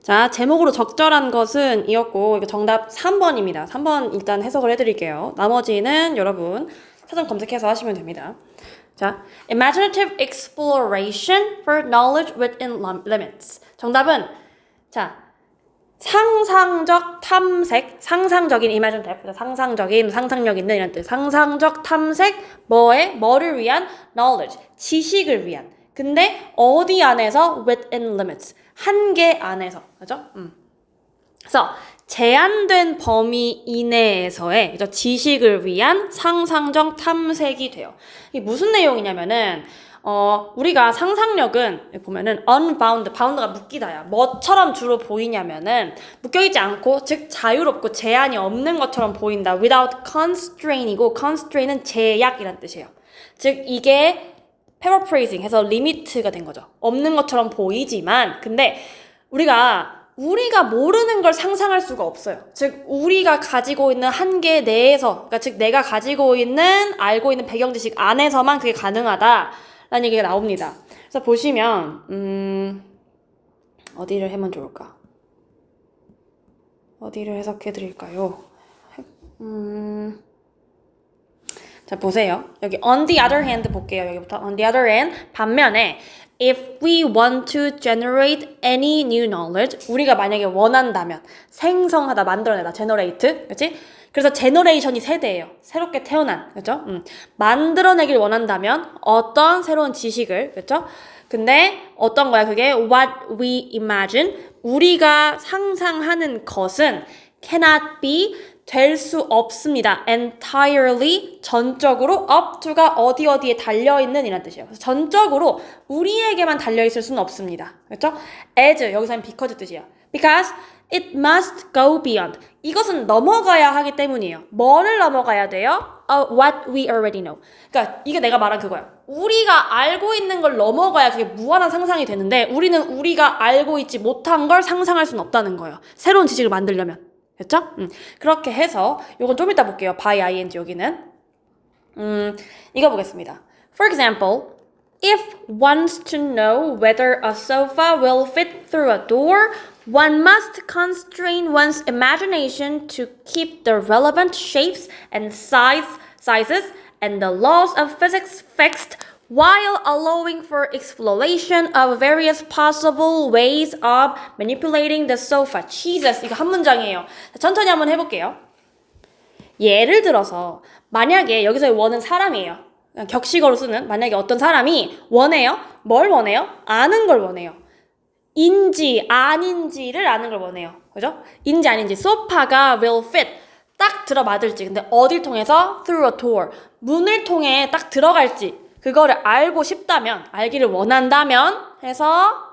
자, 제목으로 적절한 것은 이었고, 이거 정답 3번입니다. 3번 일단 해석을 해드릴게요. 나머지는 여러분 사전 검색해서 하시면 됩니다. 자, imaginative exploration for knowledge within limits. 정답은, 자, 상상적 탐색, 상상적인 imaginative, 상상적인, 상상력 있는 이런 뜻. 상상적 탐색, 뭐를 위한? knowledge, 지식을 위한. 근데 어디 안에서? within limits, 한계 안에서. 그죠? 그래서 제한된 범위 이내에서의, 그죠? 지식을 위한 상상적 탐색이 돼요. 이게 무슨 내용이냐면은 우리가 상상력은 보면은 unbound, bound가 묶이다야. 뭐처럼 주로 보이냐면은 묶여있지 않고, 즉 자유롭고 제한이 없는 것처럼 보인다. without constraint이고, constraint은 제약이란 뜻이에요. 즉 이게 paraphrasing 해서 리미트가 된 거죠. 없는 것처럼 보이지만, 근데 우리가 모르는 걸 상상할 수가 없어요. 즉 우리가 가지고 있는 한계 내에서, 그러니까 즉 내가 가지고 있는 알고 있는 배경 지식 안에서만 그게 가능하다라는 얘기가 나옵니다. 그래서 보시면 어디를 하면 좋을까? 어디를 해석해 드릴까요? 자, 보세요. 여기 on the other hand 볼게요. 여기부터 on the other hand, 반면에 if we want to generate any new knowledge, 우리가 만약에 원한다면, 생성하다, 만들어내다, generate, 그렇지? 그래서 generation이 세대예요. 새롭게 태어난, 그렇죠? 만들어내길 원한다면 어떤 새로운 지식을, 그렇죠? 근데 어떤 거야? 그게 what we imagine, 우리가 상상하는 것은 cannot be, 될 수 없습니다. entirely, 전적으로, up to가 어디에 달려있는 이란 뜻이에요. 그래서 전적으로 우리에게만 달려있을 수는 없습니다. 그렇죠? as, 여기서는 because 뜻이에요. because it must go beyond. 이것은 넘어가야 하기 때문이에요. 뭐를 넘어가야 돼요? What we already know. 그러니까 이게 내가 말한 그거야. 우리가 알고 있는 걸 넘어가야 그게 무한한 상상이 되는데, 우리는 우리가 알고 있지 못한 걸 상상할 수는 없다는 거예요. 새로운 지식을 만들려면. 됐죠? 그렇게 해서 요건 좀 이따 볼게요. by ing 여기는. 이거 보겠습니다. For example, if wants to know whether a sofa will fit through a door, one must constrain one's imagination to keep the relevant shapes and sizes and the laws of physics fixed, while allowing for exploration of various possible ways of manipulating the sofa. Jesus, 이거 한 문장이에요. 천천히 한번 해볼게요. 예를 들어서 만약에 여기서의 원은 사람이에요. 격식어로 쓰는, 만약에 어떤 사람이 원해요. 뭘 원해요? 아는 걸 원해요. 인지 아닌지를 아는 걸 원해요. 그죠? 인지 아닌지. 소파가 will fit, 딱 들어맞을지. 근데 어딜 통해서? through a door, 문을 통해 딱 들어갈지. 그거를 알고 싶다면, 알기를 원한다면 해서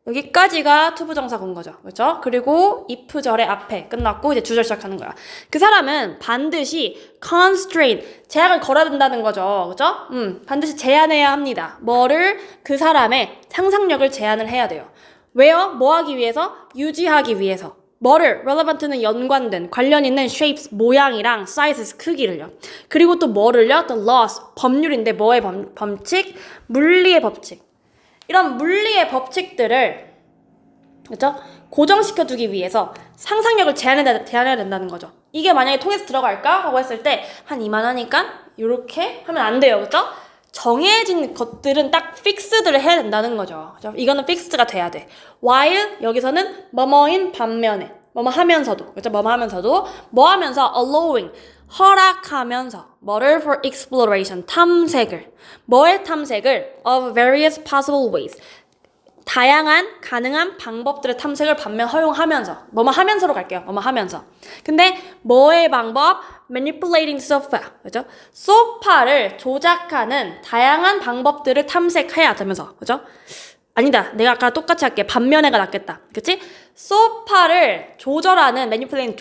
여기까지가 투부정사 군 거죠. 그렇죠? 그리고 if절의 앞에 끝났고 이제 주절 시작하는 거야. 그 사람은 반드시 constraint, 제약을 걸어야 된다는 거죠. 그렇죠? 반드시 제한해야 합니다. 뭐를? 그 사람의 상상력을 제한을 해야 돼요. 왜요? 뭐 하기 위해서? 유지하기 위해서. 뭐를? relevant는 연관된, 관련 있는 shapes, 모양이랑 sizes, 크기를요. 그리고 또 뭐를요? the laws, 법률인데 뭐의 법칙? 물리의 법칙. 이런 물리의 법칙들을, 그렇죠? 고정시켜두기 위해서 상상력을 제한해야 된다는 거죠. 이게 만약에 통해서 들어갈까? 하고 했을 때 한 이만하니까 이렇게 하면 안 돼요. 그렇죠? 정해진 것들은 딱 픽스드를 해야 된다는 거죠. 그렇죠? 이거는 픽스드가 돼야 돼. while 여기서는 뭐뭐인 반면에, 뭐뭐 하면서도, 그렇죠? 뭐뭐 하면서도, 뭐 하면서? allowing, 허락하면서, 뭐를? for exploration, 탐색을. 뭐의 탐색을? of various possible ways, 다양한 가능한 방법들의 탐색을 반면 허용하면서, 뭐뭐 하면서로 갈게요. 뭐뭐 하면서. 근데 뭐의 방법? manipulating sofa, 그죠? 소파를 조작하는 다양한 방법들을 탐색해야 되면서, 그죠? 아니다, 내가 아까 똑같이 할게. 반면에가 낫겠다, 그치? 소파를 조절하는 manipulating,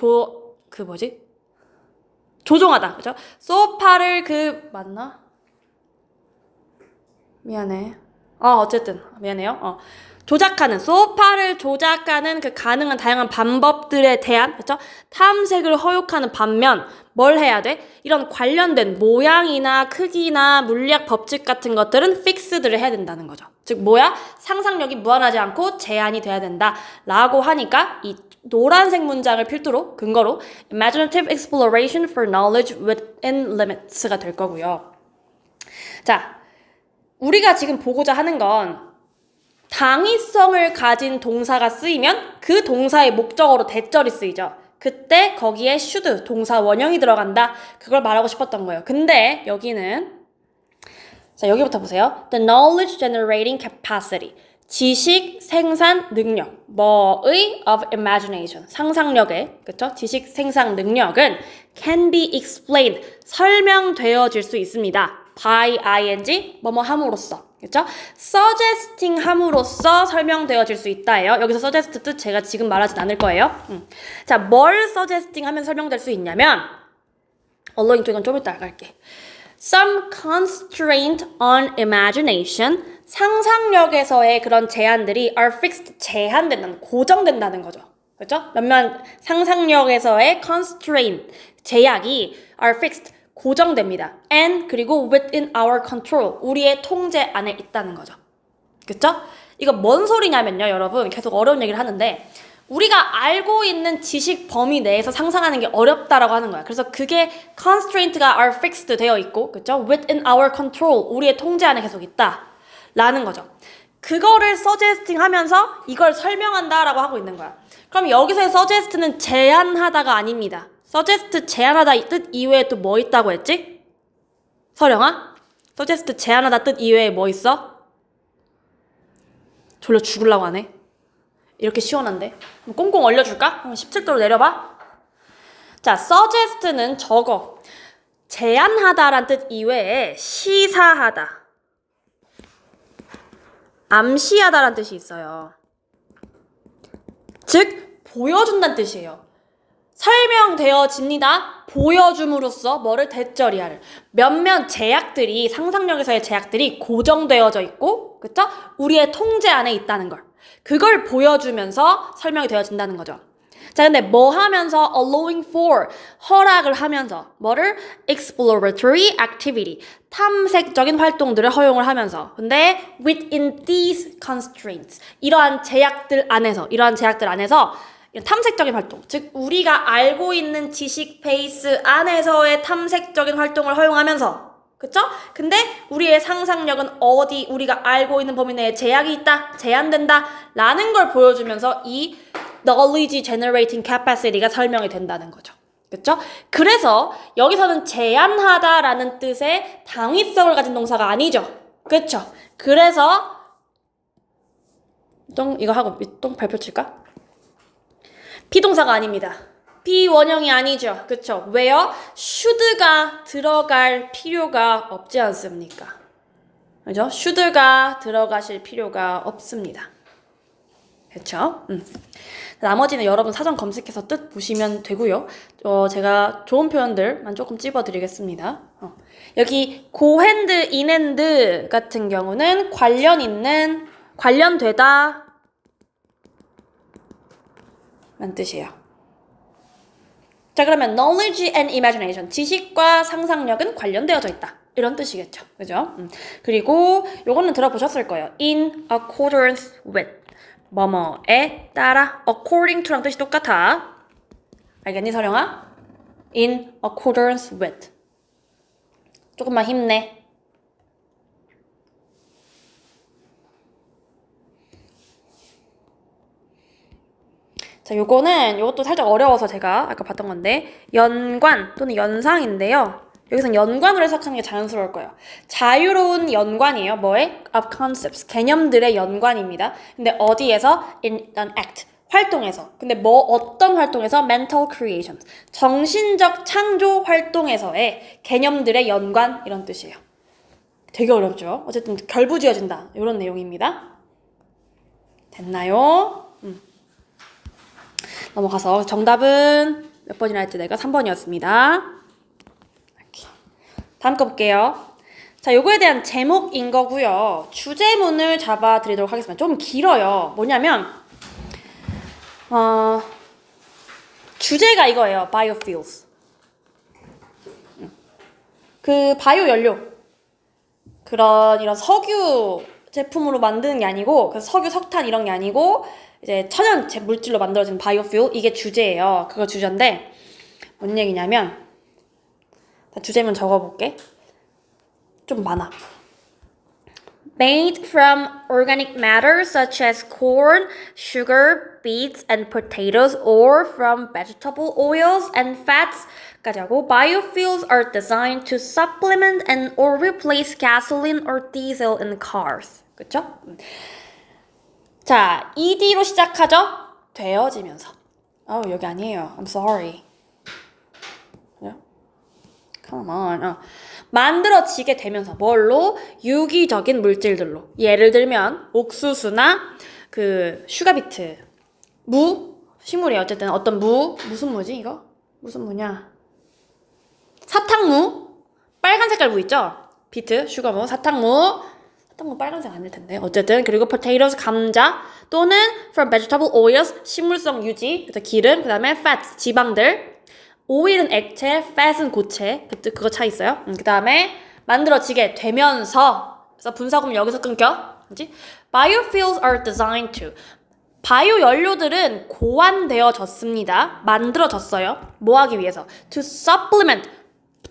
조종하다, 그죠? 소파를 맞나? 미안해. 어쨌든 미안해요. 조작하는, 소파를 조작하는 그 가능한 다양한 방법들에 대한, 그쵸? 탐색을 허용하는 반면, 뭘 해야 돼? 이런 관련된 모양이나 크기나 물리학 법칙 같은 것들은 픽스드를 해야 된다는 거죠. 즉, 뭐야? 상상력이 무한하지 않고 제한이 돼야 된다. 라고 하니까, 이 노란색 문장을 필두로, 근거로, imaginative exploration for knowledge within limits가 될 거고요. 자, 우리가 지금 보고자 하는 건, 당위성을 가진 동사가 쓰이면 그 동사의 목적어로 대절이 쓰이죠. 그때 거기에 should, 동사 원형이 들어간다. 그걸 말하고 싶었던 거예요. 근데 여기는 자 여기부터 보세요. The knowledge generating capacity. 지식 생산 능력. 뭐의? Of imagination. 상상력의, 그쵸? 지식 생산 능력은 can be explained. 설명되어질 수 있습니다. by ing, 뭐뭐 함으로써. 그쵸? suggesting 함으로써 설명되어질 수 있다예요. 여기서 suggest 뜻 제가 지금 말하진 않을 거예요. 자, 뭘 suggesting 하면 설명될 수 있냐면 언론인 쪽은 좀 이따 갈게. Some constraint on imagination, 상상력에서의 그런 제한들이 are fixed, 제한된다는, 고정된다는 거죠. 그렇죠? 몇몇 상상력에서의 constraint, 제약이 are fixed, 고정됩니다. And 그리고 within our control, 우리의 통제 안에 있다는 거죠. 그쵸? 이거 뭔 소리냐면요, 여러분. 계속 어려운 얘기를 하는데 우리가 알고 있는 지식 범위 내에서 상상하는 게 어렵다라고 하는 거야. 그래서 그게 constraint가 are fixed 되어 있고, 그쵸? within our control, 우리의 통제 안에 계속 있다 라는 거죠. 그거를 suggesting 하면서 이걸 설명한다라고 하고 있는 거야. 그럼 여기서의 suggest는 제안하다가 아닙니다. suggest 제안하다 뜻 이외에 또 뭐 있다고 했지? 서령아? suggest 제안하다 뜻 이외에 뭐 있어? 졸려 죽으려고 하네. 이렇게 시원한데? 그럼 꽁꽁 얼려줄까? 한번 17도로 내려봐. 자, suggest는 저거. 제안하다란 뜻 이외에 시사하다, 암시하다란 뜻이 있어요. 즉, 보여준다는 뜻이에요. 설명되어집니다. 보여줌으로써 뭐를 대절이야를. 몇몇 제약들이, 상상력에서의 제약들이 고정되어져 있고, 그쵸? 우리의 통제 안에 있다는 걸. 그걸 보여주면서 설명이 되어진다는 거죠. 자, 근데 뭐 하면서 allowing for, 허락을 하면서 뭐를? exploratory activity, 탐색적인 활동들을 허용을 하면서. 근데 within these constraints, 이러한 제약들 안에서 탐색적인 활동, 즉 우리가 알고 있는 지식 베이스 안에서의 탐색적인 활동을 허용하면서, 그쵸? 근데 우리의 상상력은 어디, 우리가 알고 있는 범위 내에 제약이 있다, 제한된다 라는 걸 보여주면서 이 knowledge generating capacity가 설명이 된다는 거죠. 그쵸? 그래서 여기서는 제한하다라는 뜻의 당위성을 가진 동사가 아니죠. 그쵸? 그래서 이거 하고 발표 칠까? 비동사가 아닙니다. 비원형이 아니죠. 그쵸? 왜요? should가 들어갈 필요가 없지 않습니까? 그죠? should가 들어가실 필요가 없습니다. 그쵸? 나머지는 여러분 사전 검색해서 뜻 보시면 되고요. 제가 좋은 표현들만 조금 찝어드리겠습니다. 여기 go hand, in hand 같은 경우는 관련 있는, 관련되다 라는 뜻이에요. 자, 그러면 knowledge and imagination, 지식과 상상력은 관련되어져 있다. 이런 뜻이겠죠. 그죠? 그리고 요거는 들어보셨을 거예요. in accordance with, 뭐뭐에 따라, according to랑 뜻이 똑같아. 알겠니, 서령아? in accordance with. 조금만 힘내. 자, 요것도 살짝 어려워서 제가 아까 봤던 건데, 연관 또는 연상인데요. 여기서는 연관으로 해석하는 게 자연스러울 거예요. 자유로운 연관이에요. 뭐에? of concepts, 개념들의 연관입니다. 근데 어디에서? in an act, 활동에서. 근데 어떤 활동에서? mental creation, 정신적 창조 활동에서의 개념들의 연관, 이런 뜻이에요. 되게 어렵죠? 어쨌든 결부지어진다, 이런 내용입니다. 됐나요? 넘어가서 정답은 몇 번이나 했지? 내가 3번이었습니다. 이렇게. 다음 거 볼게요. 자, 요거에 대한 제목인 거고요. 주제문을 잡아드리도록 하겠습니다. 좀 길어요. 뭐냐면 주제가 이거예요. biofuels. 그 바이오 연료. 이런 석유 제품으로 만드는 게 아니고, 그래서 석유, 석탄 이런 게 아니고, 이제 천연 물질로 만들어진 바이오퓨el, 이게 주제예요. 그거 주제인데, 뭔 얘기냐면, 주제문 적어볼게. 좀 많아. Made from organic matter such as corn, sugar, beets, and potatoes, or from vegetable oils and fats. 까지 하고, biofuels are designed to supplement and or replace gasoline or diesel in cars. 그쵸? 자, ed로 시작하죠? 되어지면서. 여기 아니에요. I'm sorry. Come on. 만들어지게 되면서 뭘로? 유기적인 물질들로. 예를 들면 옥수수나 그 슈가비트, 무, 식물이에요. 어쨌든 어떤 무슨 무지 이거? 무슨 무냐? 사탕무, 빨간 색깔 무 있죠? 비트, 슈가무, 사탕무 빨간색 아닐 텐데. 어쨌든 그리고 potatoes, 감자 또는 from vegetable oils, 식물성 유지, 그래서 기름, 그 다음에 fats, 지방들. 오일은 액체, fat은 고체. 그거 차 있어요. 그 다음에 만들어지게 되면서, 그래서 분사구문 여기서 끊겨. 그치? Biofuels are designed to. 바이오 연료들은 고안되어졌습니다. 만들어졌어요. 뭐 하기 위해서? To supplement.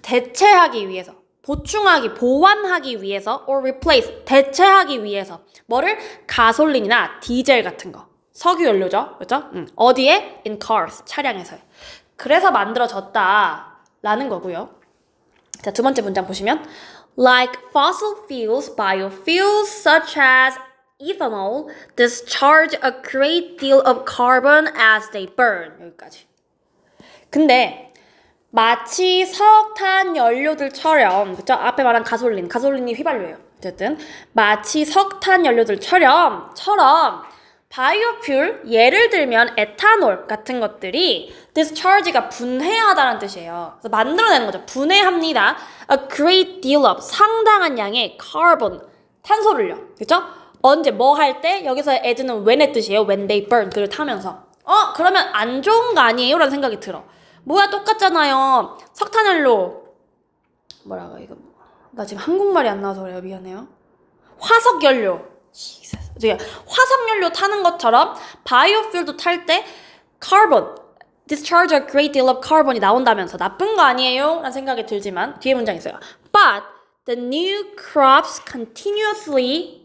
대체하기 위해서. 보충하기, 보완하기 위해서. Or replace. 대체하기 위해서. 뭐를? 가솔린이나 디젤 같은 거. 석유 연료죠. 그렇죠? 어디에? In cars. 차량에서요. 그래서 만들어졌다라는 거고요. 자, 두 번째 문장 보시면 Like fossil fuels, biofuels such as ethanol discharge a great deal of carbon as they burn. 여기까지. 근데 마치 석탄 연료들처럼, 그쵸? 앞에 말한 가솔린이 휘발유예요. 어쨌든 마치 석탄 연료들처럼 바이오퓨얼, 예를 들면 에탄올 같은 것들이 discharge가 분해하다는 뜻이에요. 그래서 만들어내는 거죠. 분해합니다. A great deal of, 상당한 양의 carbon, 탄소를요. 그렇죠? 언제 뭐 할 때? 여기서 as는 when의 뜻이에요. When they burn, 그를 타면서. 그러면 안 좋은 거 아니에요? 라는 생각이 들어. 뭐야, 똑같잖아요. 석탄연료, 뭐라고 이거, 나 지금 한국말이 안 나와서 그래요. 미안해요. 화석연료. 화석연료 타는 것처럼 바이오퓨얼도 탈 때 carbon, discharge a great deal of carbon이 나온다면서 나쁜 거 아니에요? 라는 생각이 들지만 뒤에 문장 있어요. But the new crops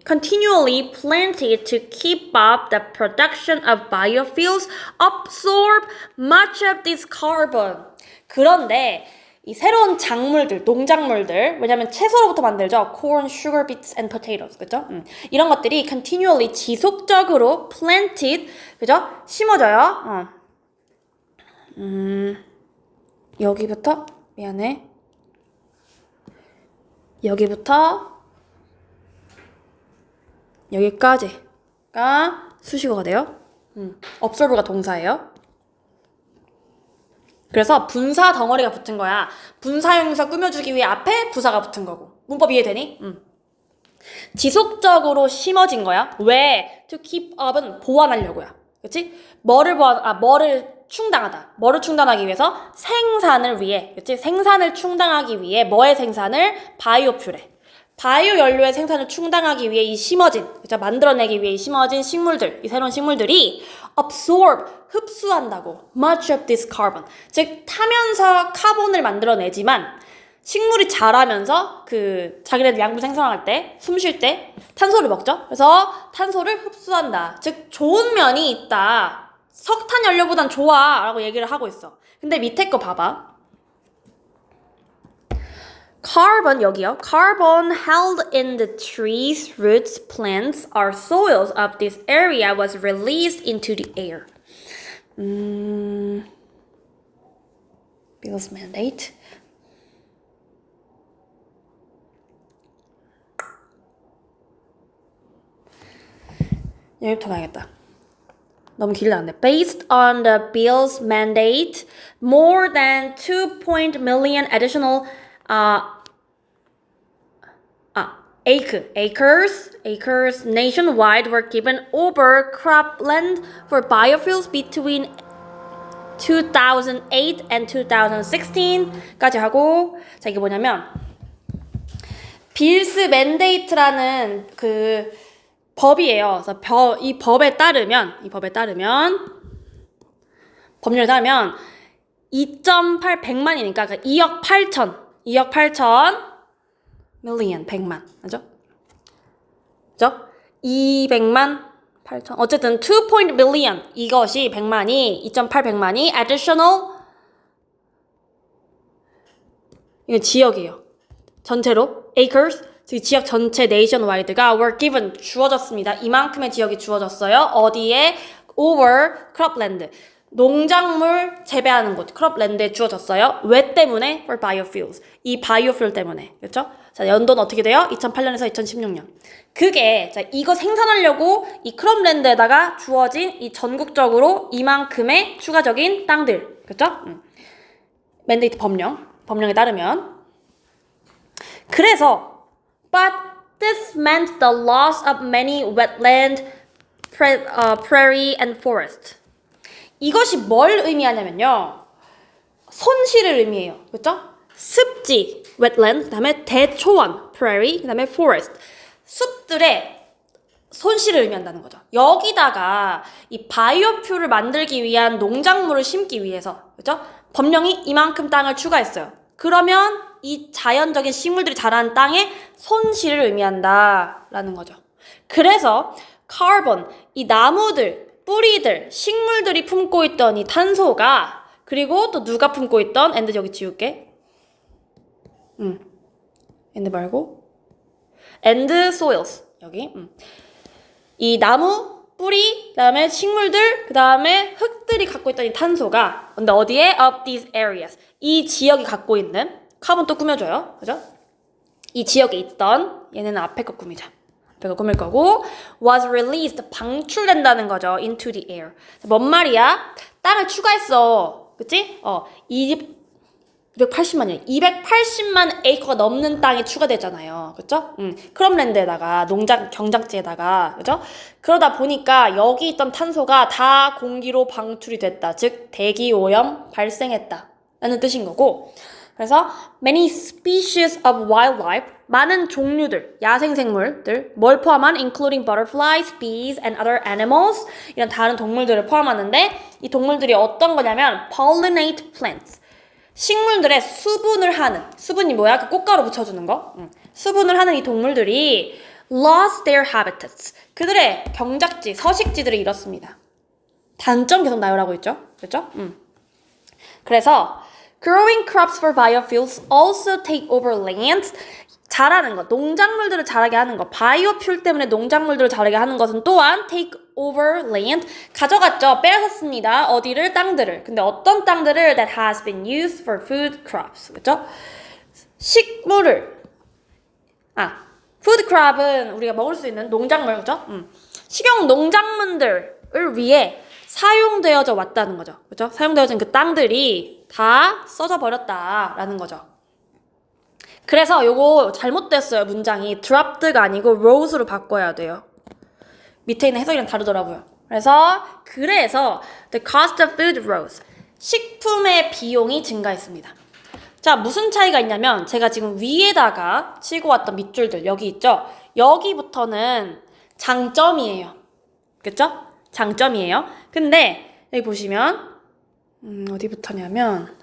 continually planted to keep up the production of biofuels absorb much of this carbon. 그런데 이 새로운 작물들, 농작물들, 왜냐면 채소로부터 만들죠. corn, sugar, beets, and potatoes, 그죠? 이런 것들이 continually, 지속적으로 planted, 그죠? 심어져요. 여기부터, 미안해. 여기부터 여기까지가 수식어가 돼요. absorb가 동사예요. 그래서 분사 덩어리가 붙은 거야. 분사형용사 꾸며주기 위해 앞에 부사가 붙은 거고. 문법 이해되니? 지속적으로 심어진 거야. 왜? To keep up은 보완하려고요. 그치? 뭐를 충당하다. 뭐를 충당하기 위해서? 생산을 위해. 그치? 생산을 충당하기 위해 뭐의 생산을? 바이오퓨래. 바이오 연료의 생산을 충당하기 위해 이 심어진, 그죠? 만들어내기 위해 이 심어진 식물들, 이 새로운 식물들이 absorb, 흡수한다고. much of this carbon. 즉, 타면서 카본을 만들어내지만 식물이 자라면서 자기네들 양분 생성할 때, 숨 쉴 때 탄소를 먹죠? 그래서 탄소를 흡수한다. 즉, 좋은 면이 있다. 석탄 연료보단 좋아. 라고 얘기를 하고 있어. 근데 밑에 거 봐봐. Carbon, 여기요. Carbon held in the trees, roots, plants, or soils of this area was released into the air. Bill's mandate. 여기부터 가야겠다. 너무 길다는데. Based on the bill's mandate, more than 2 million additional acres nationwide were given over cropland for biofuels between 2008 and 2016까지 하고 자 이게 뭐냐면 빌스 맨데이트라는 그 법이에요. 그래서 이 법에 따르면 법률에 따르면 2.8 100만이니까 2억 8천 million 100만 맞죠? 그죠? 200만 8천 어쨌든 2 million 이것이 100만이 2.8 100만이 additional 이거 지역이에요. 전체로 acres 지역 전체 nationwide가 were given 주어졌습니다. 이만큼의 지역이 주어졌어요. 어디에? over cropland 농작물 재배하는 곳 cropland에 주어졌어요. 왜 때문에? for biofuels 이 biofuel 때문에 그렇죠? 자 연도는 어떻게 돼요? 2008년에서 2016년 그게 자 이거 생산하려고 이 cropland에다가 주어진 이 전국적으로 이만큼의 추가적인 땅들 그렇죠? 맨데이트 법령에 따르면 그래서 but this meant the loss of many wetland, prairie and forest. 이것이 뭘 의미하냐면요. 손실을 의미해요. 그렇죠? 습지, wetland, 그다음에 대초원, prairie, 그다음에 forest. 숲들의 손실을 의미한다는 거죠. 여기다가 이 바이오퓨를 만들기 위한 농작물을 심기 위해서 그렇죠? 법령이 이만큼 땅을 추가했어요. 그러면 이 자연적인 식물들이 자라는 땅의 손실을 의미한다라는 거죠. 그래서 카본, 이 나무들, 뿌리들, 식물들이 품고 있던 이 탄소가 그리고 또 누가 품고 있던 and 여기 지울게. and 말고 and soils 여기. 이 나무, 뿌리, 그다음에 식물들, 그다음에 흙들이 갖고 있던 이 탄소가 근데 어디에? of these areas. 이 지역이 갖고 있는 카본 또 꾸며줘요. 그죠? 이 지역에 있던 얘네는 앞에 거 꾸미자. 앞에 거 꾸밀 거고 was released 방출된다는 거죠. into the air. 뭔 말이야? 땅을 추가했어. 그치? 280만이에요. 280만 에이커가 넘는 땅이 추가되잖아요. 그쵸? 크롭랜드에다가 경작지에다가 그죠? 그러다 보니까 여기 있던 탄소가 다 공기로 방출이 됐다. 즉 대기 오염 발생했다. 라는 뜻인 거고 그래서 many species of wildlife 많은 종류들, 야생생물들 뭘 포함한 including butterflies, bees and other animals 이런 다른 동물들을 포함하는데 이 동물들이 어떤 거냐면 pollinate plants 식물들의 수분을 하는 수분이 뭐야? 그 꽃가루 묻혀주는 거 수분을 하는 이 동물들이 lost their habitats 그들의 경작지, 서식지들을 잃었습니다. 단점 계속 나열하고 있죠? 그렇죠? 그래서 growing crops for biofuels also take over land. 자라는 것, 농작물들을 자라게 하는 것, 바이오퓨ል 때문에 농작물들을 자라게 하는 것은 또한 take over land, 가져갔죠, 빼앗았습니다. 어디를? 땅들을. 근데 어떤 땅들을? that has been used for food crops. 그렇죠? 식물을 food crop은 우리가 먹을 수 있는 농작물, 그렇죠? 식용 농작물들을 위해 사용되어져 왔다는 거죠. 그렇죠? 사용되어진 그 땅들이 다 써져 버렸다라는 거죠. 그래서 요거 잘못됐어요. 문장이 dropped가 아니고 rose로 바꿔야 돼요. 밑에 있는 해석이랑 다르더라고요. 그래서 the cost of food rose. 식품의 비용이 증가했습니다. 자, 무슨 차이가 있냐면 제가 지금 위에다가 치고 왔던 밑줄들 여기 있죠? 여기부터는 장점이에요. 그쵸? 장점이에요. 근데 여기 보시면 어디부터냐면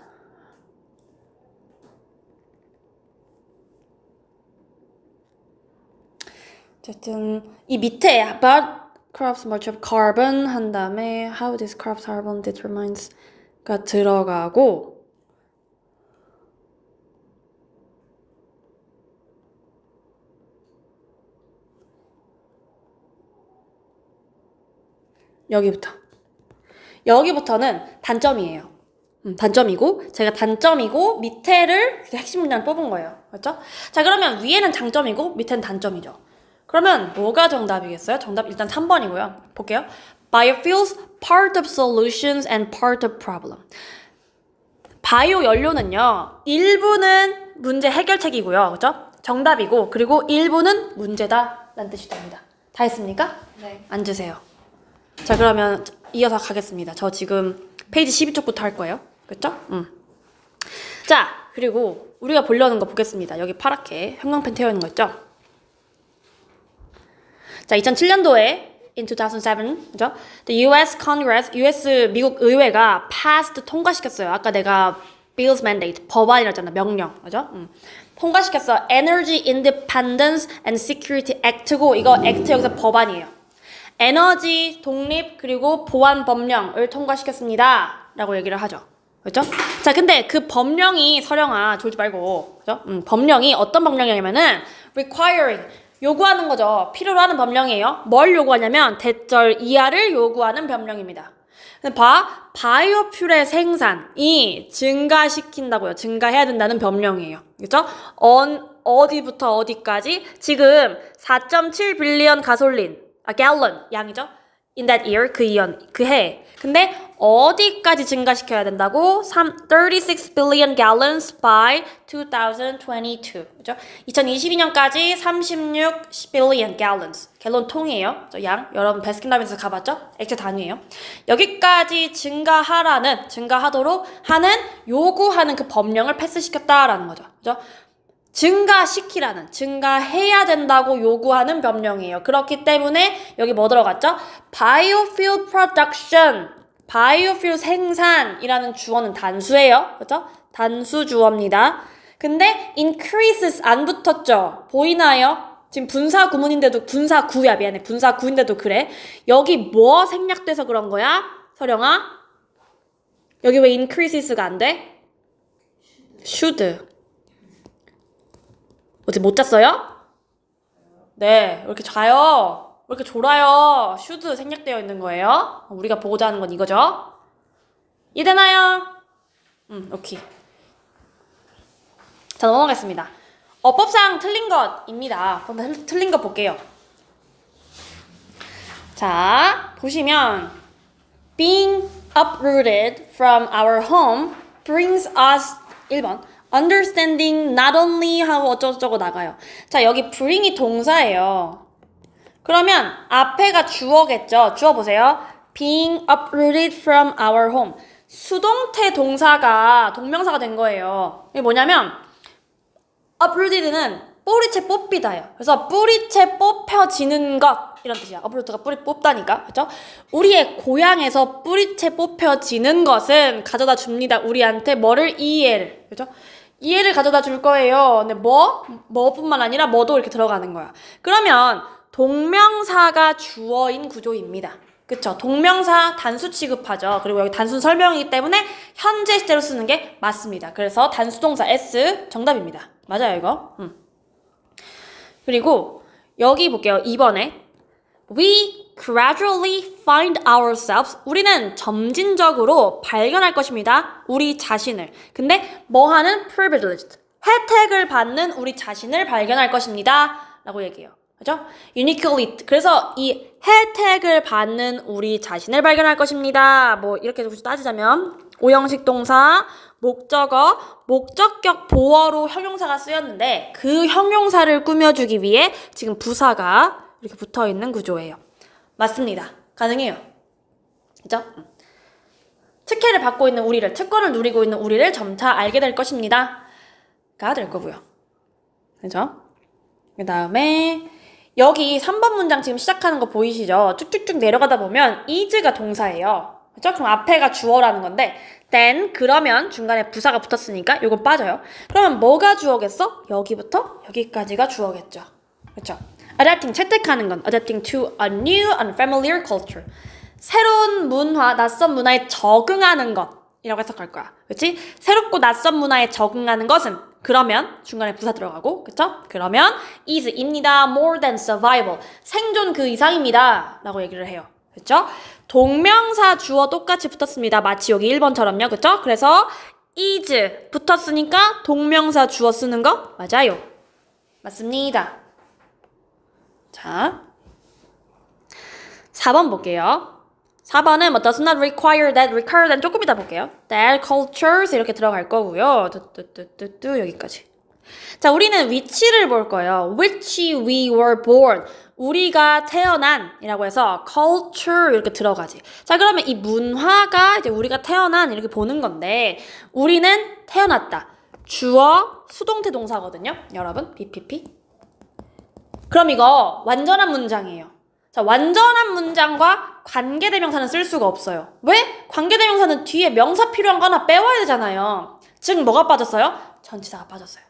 어쨌든 이 밑에 about crops much of carbon 한 다음에 how this crops carbon determines가 들어가고 여기부터는 단점이에요. 단점이고 제가 단점이고 밑에를 핵심 문장 뽑은 거예요. 그렇죠? 자, 그러면 위에는 장점이고 밑에는 단점이죠. 그러면 뭐가 정답이겠어요? 정답 일단 3번이고요. 볼게요. Biofuels, part of solutions and part of problem. 바이오 연료는요. 일부는 문제 해결책이고요. 그렇죠? 정답이고 그리고 일부는 문제다 라는 뜻이 됩니다. 다 했습니까? 네. 앉으세요. 자, 그러면 이어서 가겠습니다. 저 지금 페이지 12쪽부터 할 거예요. 그렇죠? 자, 그리고 우리가 보려는 거 보겠습니다. 여기 파랗게 형광펜 태워 있는 거 있죠? 자, 2007년도에 in 2007, 그죠? The US Congress, US 미국 의회가 passed 통과시켰어요. 아까 내가 Bill's mandate, 법안이라 했잖아. 명령, 그죠? 통과시켰어. Energy Independence and Security Act고 이거 Act 여기서 법안이에요. 에너지 독립 그리고 보안 법령을 통과시켰습니다. 라고 얘기를 하죠. 그렇죠? 자, 근데 그 법령이 서령아 졸지 말고, 그죠? 법령이 어떤 법령이냐면은 requiring 요구하는 거죠. 필요로 하는 법령이에요. 뭘 요구하냐면 대절 이하를 요구하는 법령입니다. 근데 바이오퓨의 생산이 증가시킨다고요. 증가해야 된다는 법령이에요. 그렇죠? 어디부터 어디까지? 지금 4.7 빌리언 갤런 양이죠. In that year, 그 해. 근데 어디까지 증가시켜야 된다고? 36 billion gallons by 2022. 그죠? 2022년까지 36 billion gallons. 갤런 통이에요. 양. 여러분 베스킨라빈스 가봤죠? 액체 단위예요. 여기까지 증가하도록 하는 요구하는 그 법령을 패스시켰다라는 거죠. 그죠? 증가해야 된다고 요구하는 법령이에요. 그렇기 때문에 여기 뭐 들어갔죠? Biofuel production, 바이오퓨 생산이라는 주어는 단수예요. 그렇죠? 단수 주어입니다. 근데 increases 안 붙었죠? 보이나요? 지금 분사구문인데도 분사구인데도 그래. 여기 뭐 생략돼서 그런 거야? 서령아? 여기 왜 increases가 안 돼? should. 어제 못 잤어요? 네, 왜 이렇게 자요? 왜 이렇게 졸아요? should 생략되어 있는 거예요. 우리가 보고자 하는 건 이거죠. 이해되나요? 오케이. 자, 넘어가겠습니다. 어법상 틀린 것입니다. 그럼 틀린 거 볼게요. 자, 보시면 being uprooted from our home brings us 1번 understanding not only 하고 어쩌고저쩌고 나가요. 자, 여기 bring이 동사예요. 그러면 앞에가 주어겠죠. 주어 보세요. being uprooted from our home. 수동태 동사가 동명사가 된 거예요. 이게 뭐냐면 uprooted는 뿌리채 뽑히다예요. 그래서 뿌리채 뽑혀지는 것 이런 뜻이야. uproot가 뿌리 뽑다니까. 그렇죠? 우리의 고향에서 뿌리채 뽑혀지는 것은 가져다 줍니다. 우리한테 뭐를? 이해를. 그렇죠? 이해를 가져다 줄 거예요. 근데 뭐뿐만 아니라 뭐도 이렇게 들어가는 거야. 그러면 동명사가 주어인 구조입니다. 그쵸? 동명사 단수 취급하죠. 그리고 여기 단순 설명이기 때문에 현재 시제로 쓰는 게 맞습니다. 그래서 단수동사 S 정답입니다. 맞아요, 이거. 그리고 여기 볼게요. 2번에 We gradually find ourselves. 우리는 점진적으로 발견할 것입니다. 우리 자신을. 근데 뭐 하는? privileged. 혜택을 받는 우리 자신을 발견할 것입니다. 라고 얘기해요. 그죠? uniquely. 그래서 이 혜택을 받는 우리 자신을 발견할 것입니다. 뭐 이렇게 따지자면 오형식 동사, 목적어, 목적격 보어로 형용사가 쓰였는데 그 형용사를 꾸며주기 위해 지금 부사가 이렇게 붙어있는 구조예요. 맞습니다. 가능해요. 그죠? 특혜를 받고 있는 우리를, 특권을 누리고 있는 우리를 점차 알게 될 것입니다. 가 될 거고요. 그죠? 그 다음에 여기 3번 문장 지금 시작하는 거 보이시죠? 쭉쭉쭉 내려가다 보면 is가 동사예요. 그죠? 그럼 앞에가 주어라는 건데 then 그러면 중간에 부사가 붙었으니까 이건 빠져요. 그러면 뭐가 주어겠어? 여기부터 여기까지가 주어겠죠. 그렇죠? adapting 채택하는 건 adapting to a new unfamiliar culture. 새로운 문화, 낯선 문화에 적응하는 것이라고 해석할 거야. 그렇지? 새롭고 낯선 문화에 적응하는 것은 그러면 중간에 부사 들어가고 그쵸? 그러면 is입니다. more than survival. 생존 그 이상입니다. 라고 얘기를 해요. 그쵸? 동명사 주어 똑같이 붙었습니다. 마치 여기 1번처럼요. 그쵸? 그래서 is 붙었으니까 동명사 주어 쓰는 거 맞아요. 맞습니다. 자, 4번 볼게요. 4번은 뭐 does not require that, require that 조금 이따 볼게요. that cultures 이렇게 들어갈 거고요. 여기까지. 자, 우리는 which를 볼 거예요. which we were born. 우리가 태어난이라고 해서 culture 이렇게 들어가지. 자, 그러면 이 문화가 이제 우리가 태어난 이렇게 보는 건데 우리는 태어났다. 주어, 수동태 동사거든요. 여러분, BPP. 그럼 이거 완전한 문장이에요. 자, 완전한 문장과 관계대명사는 쓸 수가 없어요. 왜? 관계대명사는 뒤에 명사 필요한 거 하나 빼와야 되잖아요. 즉 뭐가 빠졌어요? 전치사가 빠졌어요.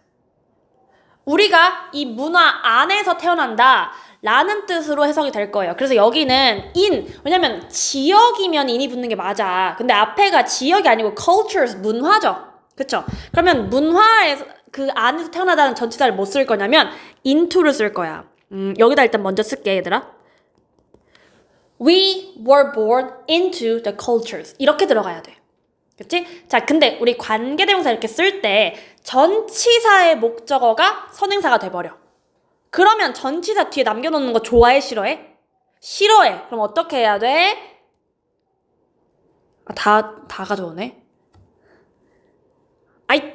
우리가 이 문화 안에서 태어난다 라는 뜻으로 해석이 될 거예요. 그래서 여기는 in, 왜냐면 지역이면 in이 붙는 게 맞아. 근데 앞에가 지역이 아니고 cultures, 문화죠. 그쵸? 그러면 문화에서 그 안에서 태어나다는 전치사를 뭐 쓸 거냐면 into를 쓸 거야. 여기다 일단 먼저 쓸게, 얘들아. We were born into the cultures. 이렇게 들어가야 돼. 그치? 자, 근데 우리 관계대명사 이렇게 쓸 때 전치사의 목적어가 선행사가 돼버려. 그러면 전치사 뒤에 남겨놓는 거 좋아해? 싫어해? 싫어해. 그럼 어떻게 해야 돼? 아, 다 가져오네. 아잇.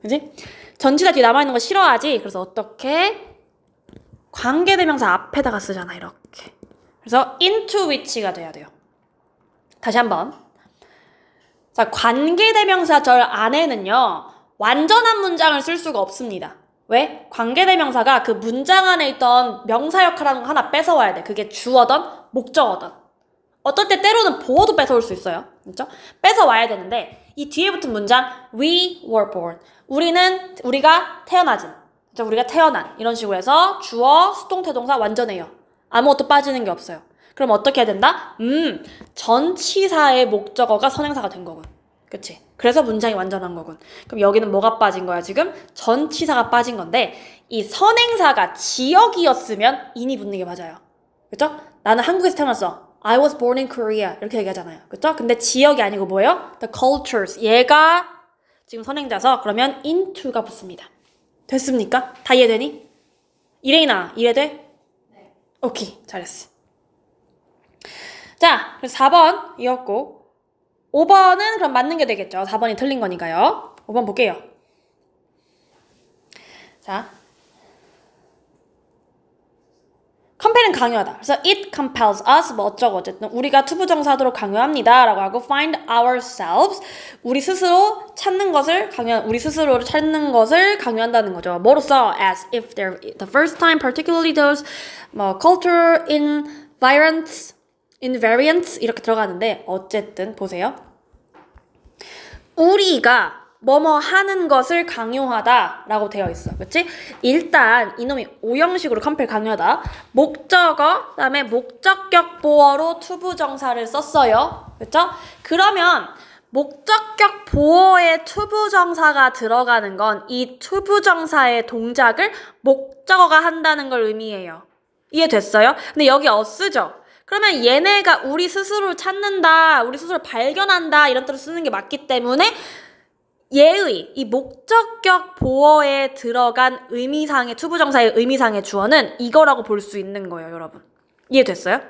그치? 전치사 뒤에 남아있는 거 싫어하지? 그래서 어떻게? 관계대명사 앞에다가 쓰잖아, 이렇게. 그래서 into which가 돼야 돼요. 다시 한번. 자, 관계대명사절 안에는요, 완전한 문장을 쓸 수가 없습니다. 왜? 관계대명사가 그 문장 안에 있던 명사 역할하는 거 하나 뺏어와야 돼. 그게 주어든 목적어든. 어떨 때 때로는 보어도 뺏어올 수 있어요. 그렇죠? 뺏어와야 되는데 이 뒤에 붙은 문장 We were born. 우리가 태어나진. 그렇죠? 우리가 태어난. 이런 식으로 해서 주어, 수동태 동사 완전해요. 아무것도 빠지는 게 없어요. 그럼 어떻게 해야 된다? 전치사의 목적어가 선행사가 된 거군. 그치? 그래서 문장이 완전한 거군. 그럼 여기는 뭐가 빠진 거야, 지금? 전치사가 빠진 건데, 이 선행사가 지역이었으면 in이 붙는 게 맞아요. 그쵸? 나는 한국에서 태어났어. I was born in Korea. 이렇게 얘기하잖아요. 그쵸? 근데 지역이 아니고 뭐예요? The cultures. 얘가 지금 선행자서 그러면 into가 붙습니다. 됐습니까? 다 이해되니? 이레이나, 이해돼? 네. 오케이, 잘했어. 자, 그래서 4번이었고 5번은 그럼 맞는 게 되겠죠. 4번이 틀린 거니까요. 5번 볼게요. 자, compel은 강요하다. 그래서 it compels us 뭐 어쩌고 어쨌든 우리가 투부정사하도록 강요합니다 라고 하고 find ourselves 우리 스스로를 찾는 것을 강요한다는 거죠. 뭐로써? as if they're the first time particularly those 뭐 culture invariants 이렇게 들어가는데 어쨌든 보세요. 우리가 뭐뭐 하는 것을 강요하다 라고 되어 있어. 그치? 일단 이놈이 오형식으로 컴펠 강요하다. 목적어, 그 다음에 목적격 보어로 투부정사를 썼어요. 그쵸? 그러면 목적격 보어에 투부정사가 들어가는 건 이 투부정사의 동작을 목적어가 한다는 걸 의미해요. 이해됐어요? 근데 여기 쓰죠? 그러면 얘네가 우리 스스로를 찾는다, 우리 스스로를 발견한다 이런 뜻으로 쓰는 게 맞기 때문에 얘의 이 목적격 보어에 들어간 의미상의 투부정사의 의미상의 주어는 이거라고 볼 수 있는 거예요, 여러분. 이해됐어요?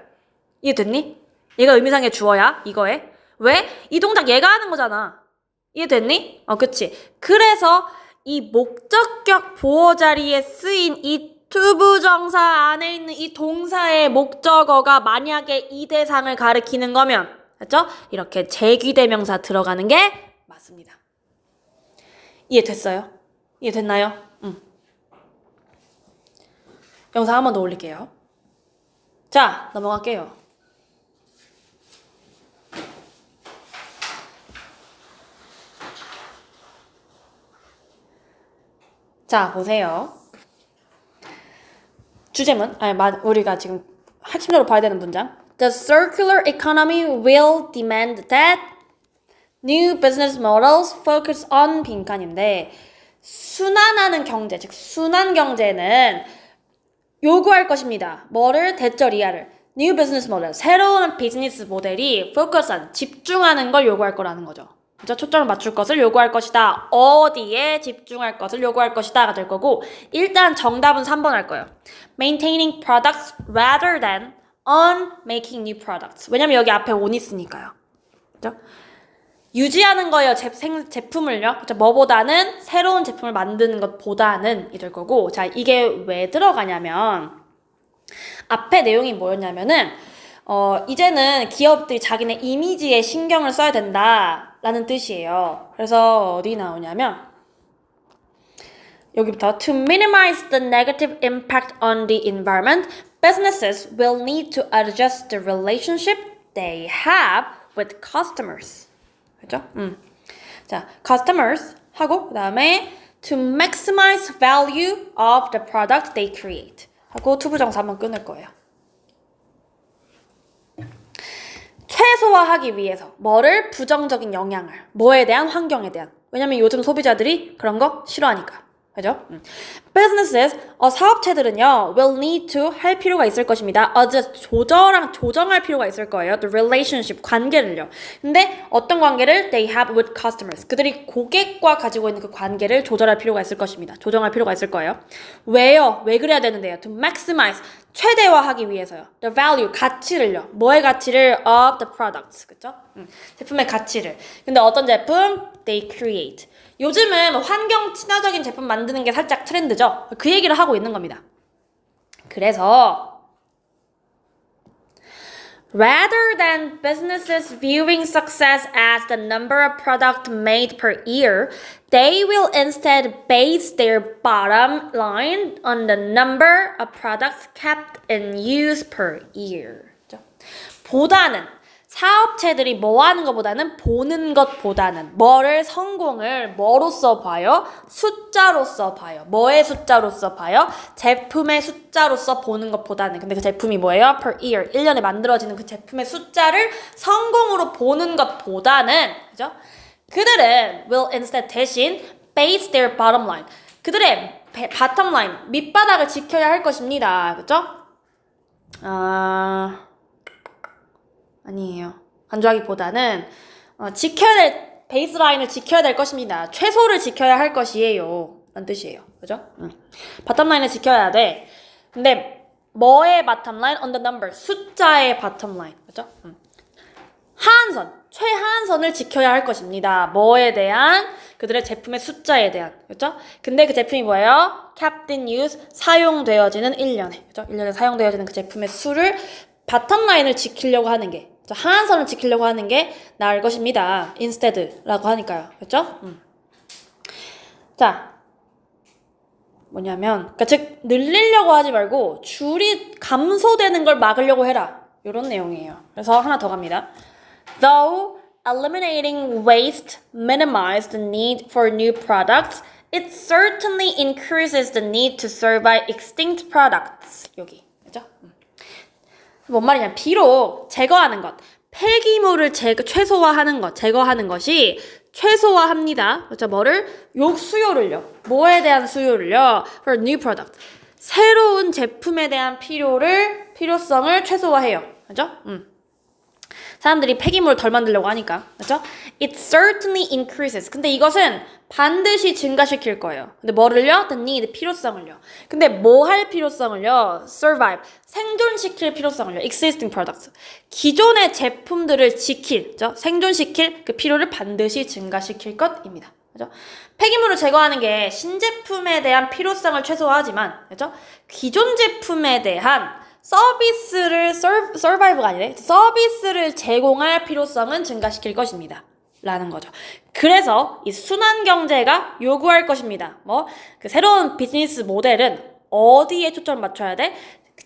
이해됐니? 얘가 의미상의 주어야, 이거에. 왜? 이 동작 얘가 하는 거잖아. 이해됐니? 그치. 그래서 이 목적격 보어 자리에 쓰인 이 투부정사 안에 있는 이 동사의 목적어가 만약에 이 대상을 가리키는 거면, 그렇죠? 이렇게 제귀대명사 들어가는 게 맞습니다. 이해됐어요? 이해됐나요? 영상 한 번 더 올릴게요. 자, 넘어갈게요. 자, 보세요. 주제문, 우리가 지금 핵심적으로 봐야 되는 문장. The circular economy will demand that new business models focus on 빈칸인데 순환하는 경제, 즉 순환 경제는 요구할 것입니다. 뭐를? 대절 이하를. new business model, 새로운 비즈니스 모델이 focus on, 집중하는 걸 요구할 거라는 거죠. 그죠? 초점을 맞출 것을 요구할 것이다. 어디에 집중할 것을 요구할 것이다가 될 거고 일단 정답은 3번 할 거예요. Maintaining products rather than on making new products. 왜냐면 여기 앞에 on 있으니까요. 그죠? 유지하는 거예요. 제품을요. 그쵸? 뭐보다는 새로운 제품을 만드는 것보다는 이 될 거고. 자, 이게 왜 들어가냐면 앞에 내용이 뭐였냐면은 이제는 기업들이 자기네 이미지에 신경을 써야 된다라는 뜻이에요. 그래서 어디 나오냐면 여기부터 To minimize the negative impact on the environment, businesses will need to adjust the relationship they have with customers. 그죠? 자, customers 하고 그 다음에 to maximize value of the product they create 하고 투부정사 한번 끊을 거예요. 최소화하기 위해서 뭐를? 부정적인 영향을. 뭐에 대한? 환경에 대한. 왜냐면 요즘 소비자들이 그런 거 싫어하니까. 그죠? Businesses, 사업체들은요, will need to 할 필요가 있을 것입니다. 조정할 필요가 있을 거예요. The relationship, 관계를요. 근데 어떤 관계를? They have with customers. 그들이 고객과 가지고 있는 그 관계를 조절할 필요가 있을 것입니다. 조정할 필요가 있을 거예요. 왜요? 왜 그래야 되는데요? To maximize, 최대화하기 위해서요. The value, 가치를요. 뭐의 가치를? Of the products. 그쵸? 제품의 가치를. 근데 어떤 제품? They create. 요즘은 환경 친화적인 제품 만드는 게 살짝 트렌드죠. 그 얘기를 하고 있는 겁니다. 그래서 rather than businesses viewing success as the number of products made per year, they will instead base their bottom line on the number of products kept in use per year. 보다는 사업체들이 뭐 하는 것보다는 보는 것보다는 뭐를 성공을 뭐로써 봐요? 숫자로써 봐요. 뭐의 숫자로써 봐요? 제품의 숫자로써 보는 것보다는. 근데 그 제품이 뭐예요? Per year. 1년에 만들어지는 그 제품의 숫자를 성공으로 보는 것보다는 그죠? 그들은 will instead 대신 base their bottom line. 그들의 bottom line, 밑바닥을 지켜야 할 것입니다. 그죠? 아니에요. 간주하기보다는 지켜야 될 베이스라인을 지켜야 될 것입니다. 최소를 지켜야 할 것이에요. 라는 뜻이에요. 그죠? 바텀라인을 지켜야 돼. 근데 뭐의 바텀라인? On the number. 숫자의 바텀라인. 그죠? 하한선. 최하한선을 지켜야 할 것입니다. 뭐에 대한? 그들의 제품의 숫자에 대한. 그죠? 근데 그 제품이 뭐예요? Kept in use. 사용되어지는 1년에. 그죠? 1년에 사용되어지는 그 제품의 수를 바텀라인을 지키려고 하는 게 하한선을 지키려고 하는 게 나을 것입니다. instead라고 하니까요. 그렇죠? 자, 뭐냐면 그러니까 즉 늘리려고 하지 말고 줄이 감소되는 걸 막으려고 해라. 이런 내용이에요. 그래서 하나 더 갑니다. Though eliminating waste minimizes the need for new products, it certainly increases the need to survive extinct products. 여기. 그죠? 뭔 말이냐? 비록 제거하는 것, 폐기물을 최소화하는 것, 제거하는 것이 최소화합니다. 그렇죠? 뭐를? 요 수요를요. 뭐에 대한 수요를요? For new product. 새로운 제품에 대한 필요성을 최소화해요. 그렇죠? 사람들이 폐기물을 덜 만들려고 하니까. 그렇죠? It certainly increases. 근데 이것은 반드시 증가시킬 거예요. 근데 뭐를요? The need, 필요성을요. 근데 뭐 할 필요성을요? Survive, 생존시킬 필요성을요. Existing products. 기존의 제품들을 그죠? 생존시킬 그 필요를 반드시 증가시킬 것입니다. 그죠? 폐기물을 제거하는 게 신제품에 대한 필요성을 최소화하지만, 그죠? 기존 제품에 대한 서비스를 서바이브가 아니래. 서비스를 제공할 필요성은 증가시킬 것입니다. 라는 거죠. 그래서 이 순환 경제가 요구할 것입니다. 그 새로운 비즈니스 모델은 어디에 초점을 맞춰야 돼?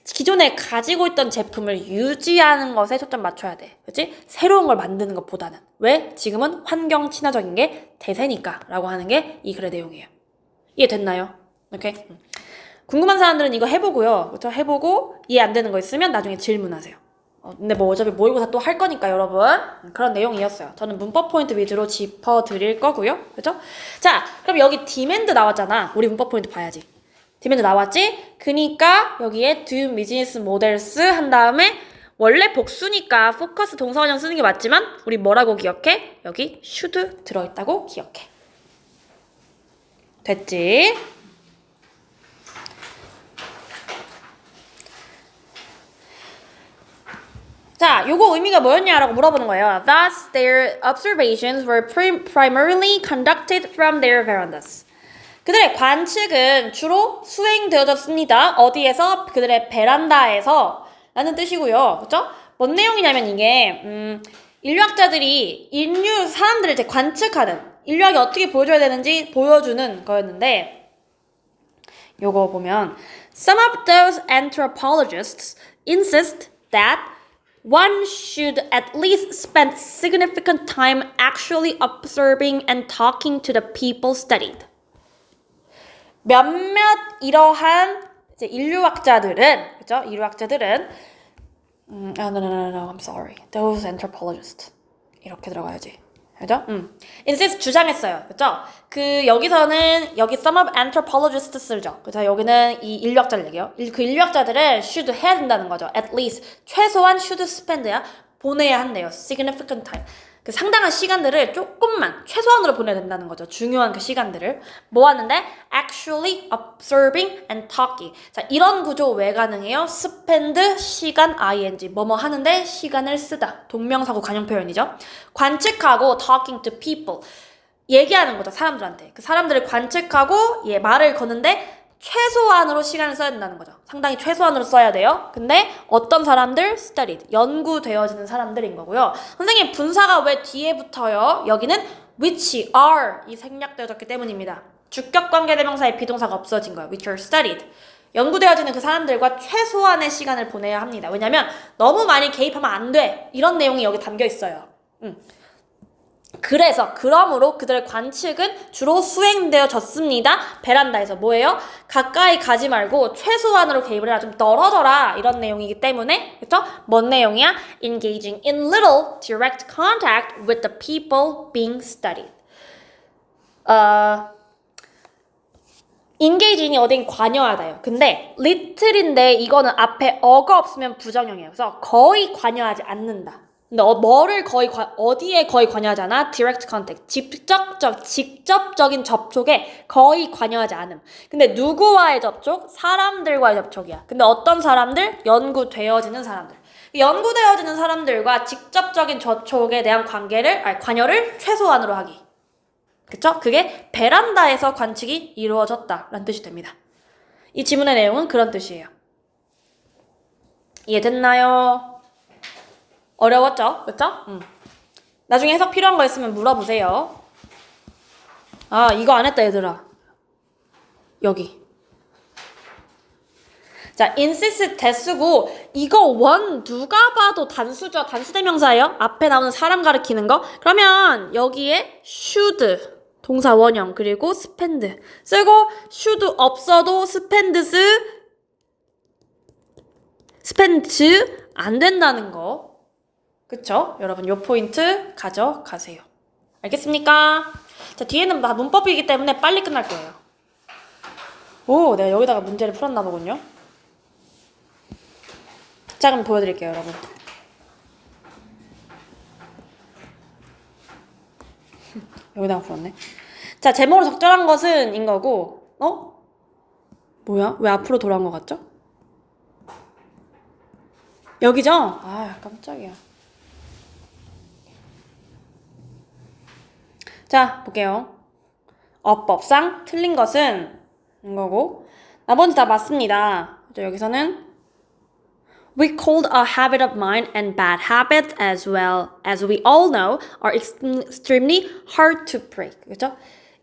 기존에 가지고 있던 제품을 유지하는 것에 초점 맞춰야 돼. 그렇지? 새로운 걸 만드는 것보다는. 왜? 지금은 환경 친화적인 게 대세니까 라고 하는 게 이 글의 내용이에요. 이해됐나요? 오케이? 궁금한 사람들은 이거 해보고요. 그렇죠? 해보고 이해 안 되는 거 있으면 나중에 질문하세요. 근데 어차피 모의고사 또 할 거니까 여러분. 그런 내용이었어요. 저는 문법 포인트 위주로 짚어드릴 거고요. 그죠? 자, 그럼 여기 demand 나왔잖아. 우리 문법 포인트 봐야지. demand 나왔지? 그니까 여기에 do business models 한 다음에 원래 복수니까 focus 동사원형 쓰는 게 맞지만 우리 뭐라고 기억해? 여기 should 들어있다고 기억해. 됐지? 자, 요거 의미가 뭐였냐라고 물어보는 거예요. Thus, their observations were primarily conducted from their verandas. 그들의 관측은 주로 수행되어졌습니다. 어디에서? 그들의 베란다에서 라는 뜻이고요. 그렇죠? 뭔 내용이냐면 이게 인류학자들이 사람들을 이제 관측하는 인류학이 어떻게 보여줘야 되는지 보여주는 거였는데 요거 보면 Some of those anthropologists insist that one should at least spend significant time actually observing and talking to the people studied. 몇몇 이러한 이제 인류학자들은 그죠? 인류학자들은 no, I'm sorry. Those anthropologists 이렇게 들어가야지. 그죠? insist 주장했어요. 그죠? 여기서는 여기 some of anthropologists 쓰죠. 그죠? 여기는 이 인류학자를 얘기해요. 그 인류학자들은 should 해야 된다는 거죠. at least 최소한 should spend야 보내야 한대요. significant time. 그 상당한 시간들을 조금만 최소한으로 보내야 된다는 거죠. 중요한 그 시간들을 모았는데 actually observing and talking. 자, 이런 구조 왜 가능해요? spend 시간 ing 뭐뭐 하는데 시간을 쓰다. 동명사고 관용 표현이죠. 관측하고 talking to people 얘기하는 거죠. 사람들한테. 그 사람들을 관측하고 말을 거는데 최소한으로 시간을 써야 된다는 거죠. 상당히 최소한으로 써야 돼요. 근데 어떤 사람들? studied. 연구되어지는 사람들인 거고요. 선생님 분사가 왜 뒤에 붙어요? 여기는 which are 이 생략되어졌기 때문입니다. 주격관계대명사의 비동사가 없어진 거예요. which are studied. 연구되어지는 그 사람들과 최소한의 시간을 보내야 합니다. 왜냐면 너무 많이 개입하면 안 돼. 이런 내용이 여기 담겨 있어요. 그러므로 그들의 관측은 주로 수행되어졌습니다. 베란다에서 뭐예요? 가까이 가지 말고 최소한으로 개입을 해라. 좀 떨어져라. 이런 내용이기 때문에 그쵸? 뭔 내용이야? Engaging in little direct contact with the people being studied. engage이 어딘 관여하다요. 근데 little인데 이거는 앞에 어가 없으면 부정형이에요. 그래서 거의 관여하지 않는다. 근데 어디에 거의 관여하지 않아? direct contact. 직접적인 접촉에 거의 관여하지 않음. 근데 누구와의 접촉? 사람들과의 접촉이야. 근데 어떤 사람들? 연구되어지는 사람들. 연구되어지는 사람들과 직접적인 접촉에 대한 관여를 최소한으로 하기. 그쵸? 그게 베란다에서 관측이 이루어졌다라는 뜻이 됩니다. 이 지문의 내용은 그런 뜻이에요. 이해됐나요? 어려웠죠? 그쵸? 나중에 해석 필요한 거 있으면 물어보세요. 아, 이거 안 했다, 얘들아. 여기. 자, insist 대수고, 이거 누가 봐도 단수죠? 단수대명사예요? 앞에 나오는 사람 가리키는 거? 그러면 여기에 should, 동사 원형, 그리고 spend. 쓰고, should 없어도 spend 안 된다는 거. 그쵸? 여러분 요 포인트 가져가세요. 알겠습니까? 자, 뒤에는 다 문법이기 때문에 빨리 끝날 거예요. 오, 내가 여기다가 문제를 풀었나 보군요. 자, 그럼 보여드릴게요, 여러분. 여기다가 풀었네. 자, 제목으로 적절한 것은 인 거고, 뭐야? 왜 앞으로 돌아온 것 같죠? 여기죠? 아, 깜짝이야. 자, 볼게요. 어법상 틀린 것은 이거고 나머지 다 맞습니다. 여기서는 We called a habit of mind and bad habits as well as we all know are extremely hard to break. 그렇죠?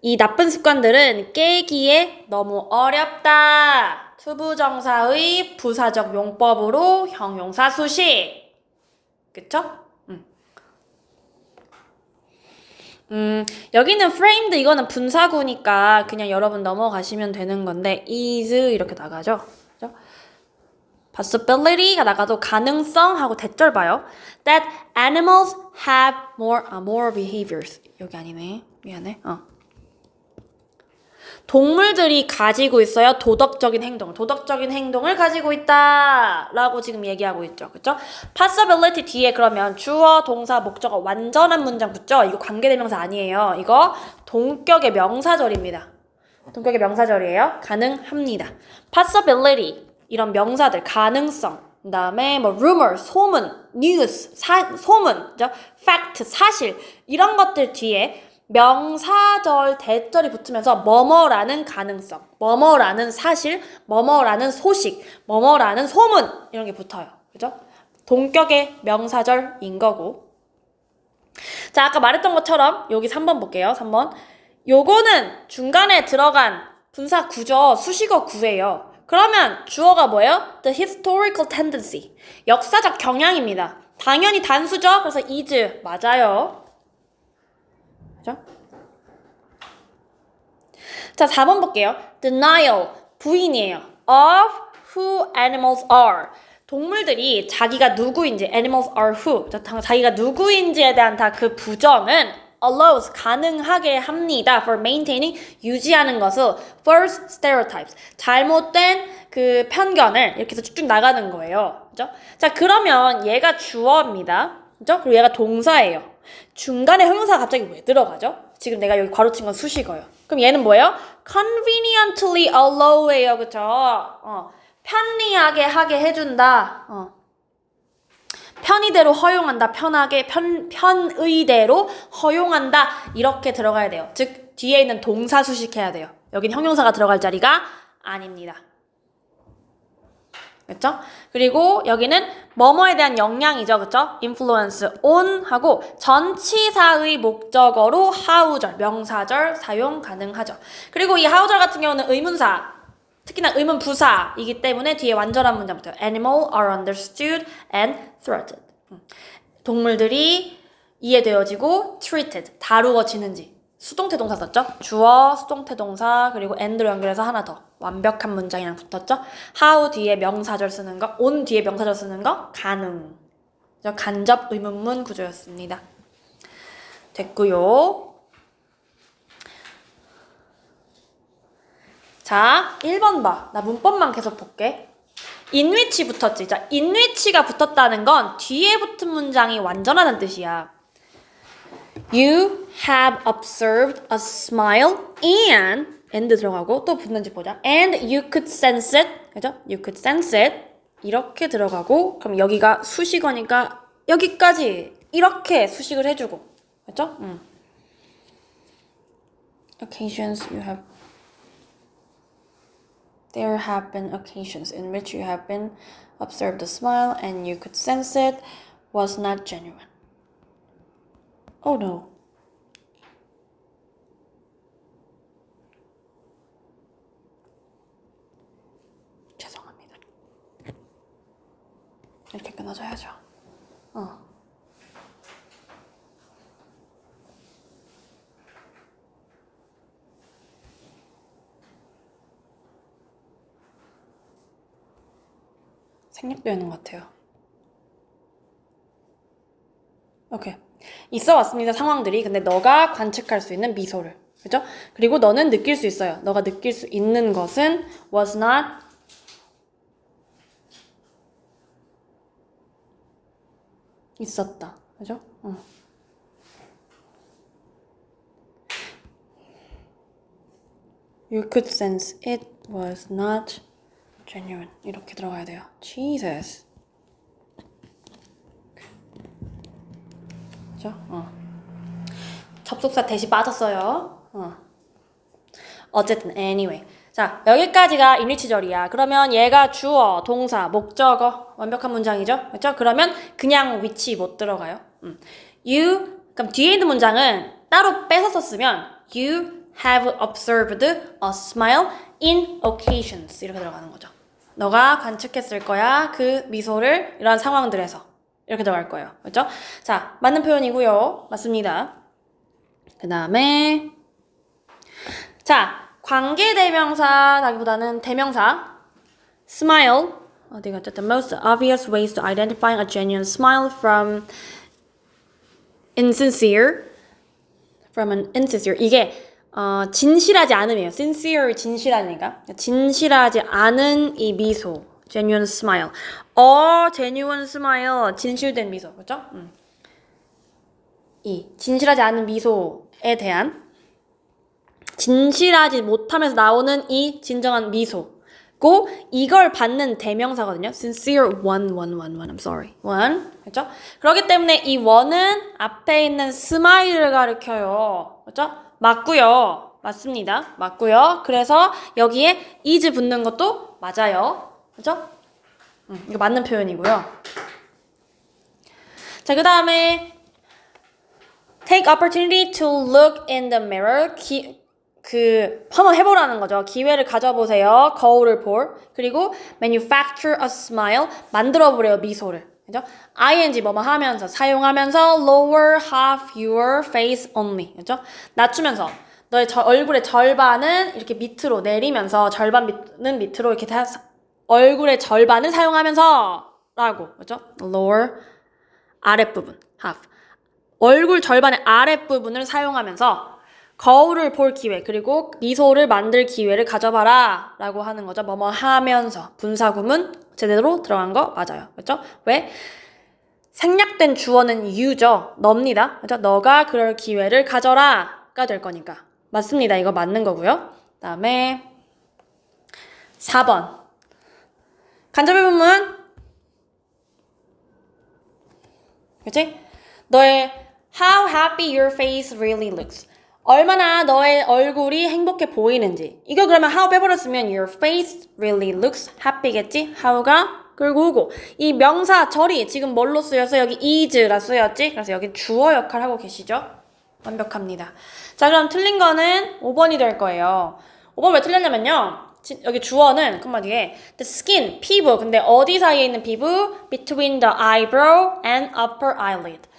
이 나쁜 습관들은 깨기에 너무 어렵다. 투부정사의 부사적 용법으로 형용사 수식. 그쵸? 여기는 framed 이거는 분사구니까 그냥 여러분 넘어가시면 되는 건데 is 이렇게 나가죠. 그죠? possibility가 나가도 가능성 하고 대절 봐요. that animals have more behaviors. 여기 아니네. 미안해. 동물들이 가지고 있어요. 도덕적인 행동을 가지고 있다 라고 지금 얘기하고 있죠. 그쵸? possibility 뒤에 그러면 주어, 동사, 목적어 완전한 문장 붙죠? 이거 관계대명사 아니에요. 이거 동격의 명사절입니다. 동격의 명사절이에요. 가능합니다. possibility 이런 명사들 가능성 그다음에 뭐 rumor, 소문, news, 소문, 그죠? fact, 사실 이런 것들 뒤에 명사절, 대절이 붙으면서 뭐뭐라는 가능성, 뭐뭐라는 사실, 뭐뭐라는 소식, 뭐뭐라는 소문 이런 게 붙어요. 그죠? 동격의 명사절인 거고. 자, 아까 말했던 것처럼 여기 3번 볼게요. 3번. 요거는 중간에 들어간 분사 구조 수식어 구예요. 그러면 주어가 뭐예요? The historical tendency. 역사적 경향입니다. 당연히 단수죠? 그래서 is 맞아요. 그죠? 자, 4번 볼게요. Denial, 부인이에요. Of who animals are. 동물들이 자기가 누구인지, animals are who. 자기가 누구인지에 대한 다 그 부정은 allows, 가능하게 합니다. For maintaining, 유지하는 것을 false stereotypes. 잘못된 그 편견을 이렇게 해서 쭉쭉 나가는 거예요. 그죠? 자, 그러면 얘가 주어입니다. 그죠? 그리고 얘가 동사예요. 중간에 형용사가 갑자기 왜 들어가죠? 지금 내가 여기 괄호친 건 수식어요. 그럼 얘는 뭐예요? conveniently allow예요. 그쵸? 편리하게 하게 해준다. 편의대로 허용한다. 편하게, 편의대로 허용한다. 이렇게 들어가야 돼요. 즉, 뒤에 있는 동사 수식해야 돼요. 여긴 형용사가 들어갈 자리가 아닙니다. 그쵸? 그리고 여기는 뭐뭐에 대한 영향이죠. 그쵸? influence on 하고 전치사의 목적어로 how절, 명사절 사용 가능하죠. 그리고 이 how절 같은 경우는 의문사, 특히나 의문 부사이기 때문에 뒤에 완전한 문장 붙어요. Animal are understood and threatened. 동물들이 이해되어지고 treated, 다루어지는지. 수동태 동사 썼죠? 주어, 수동태 동사, 그리고 and로 연결해서 하나 더. 완벽한 문장이랑 붙었죠? how 뒤에 명사절 쓰는 거, on 뒤에 명사절 쓰는 거, 가능. 간접 의문문 구조였습니다. 됐고요. 자, 1번 봐. 나 문법만 계속 볼게. in which 붙었지. 자, in which가 붙었다는 건 뒤에 붙은 문장이 완전하다는 뜻이야. You have observed a smile and 들어가고 또 붙는지 보자. And you could sense it. 그죠? You could sense it. 이렇게 들어가고 그럼 여기가 수식어니까 여기까지 이렇게 수식을 해주고. 그죠? Occasions you have There have been occasions in which you have been observed a smile and you could sense it was not genuine. Oh no. 죄송합니다. 이렇게 끊어줘야죠. 생략되는 것 같아요. 오케이. 있어 왔습니다. 상황들이. 근데 너가 관측할 수 있는 미소를. 그죠? 그리고 너는 느낄 수 있어요. 너가 느낄 수 있는 것은 was not 있었다. 그죠? You could sense it was not genuine. 이렇게 들어가야 돼요. Jesus. 그죠? 접속사 대시 빠졌어요. 어쨌든 anyway. 자, 여기까지가 인위치절이야. 그러면 얘가 주어, 동사, 목적어. 완벽한 문장이죠? 그렇죠? 그러면 그냥 위치 못 들어가요. You, 그럼 뒤에 있는 문장은 따로 뺏어 썼으면 You have observed a smile in occasions. 이렇게 들어가는 거죠. 너가 관측했을 거야. 그 미소를 이런 상황들에서. 이렇게 들어갈 거예요. 그렇죠? 자, 맞는 표현이고요. 맞습니다. 그 다음에 자, 관계대명사라기보다는 대명사 smile 어디가 The most obvious ways to identify a genuine smile from an insincere 이게 진실하지 않음이에요. sincere 진실하니까 진실하지 않은 이 미소 genuine smile genuine smile 진실된 미소 그렇죠? 이 진실하지 않은 미소에 대한 진실하지 못하면서 나오는 이 진정한 미소고 있고 이걸 받는 대명사거든요. sincere one. I'm sorry. one. 그렇죠? 그렇기 때문에 이 one은 앞에 있는 smile을 가리켜요. 그렇죠? 맞고요. 맞습니다. 맞고요. 그래서 여기에 is 붙는 것도 맞아요. 그렇죠? 이거 맞는 표현이고요. 자, 그 다음에 take opportunity to look in the mirror. 한번 해보라는 거죠. 기회를 가져보세요. 거울을 볼. 그리고 manufacture a smile. 만들어보래요. 미소를. 그죠? ing 뭐뭐 하면서, 사용하면서 lower half your face only. 그죠? 낮추면서. 너의 얼굴의 절반은 이렇게 밑으로 내리면서, 절반은 밑으로 이렇게 얼굴의 절반을 사용하면서 라고. 그죠? lower 아랫부분. half. 얼굴 절반의 아랫부분을 사용하면서 거울을 볼 기회, 그리고 미소를 만들 기회를 가져봐라 라고 하는 거죠. 뭐뭐 하면서. 분사구문 제대로 들어간 거 맞아요. 그렇죠? 왜? 생략된 주어는 you죠. 너입니다. 그렇죠? 너가 그럴 기회를 가져라가 될 거니까. 맞습니다. 이거 맞는 거고요. 그 다음에 4번. 간접의 부분. 그치? 너의 how happy your face really looks. 얼마나 너의 얼굴이 행복해 보이는지. 이거 그러면 how 빼버렸으면 your face really looks happy겠지? how가 그리고 오고. 이 명사 절이 지금 뭘로 쓰여서 여기 is라 쓰였지? 그래서 여기 주어 역할 하고 계시죠? 완벽합니다. 자, 그럼 틀린 거는 5번이 될 거예요. 5번 왜 틀렸냐면요. 여기 주어는 컴마 뒤에 the skin, 피부. 근데 어디 사이에 있는 피부? between the eyebrow and upper eyelid.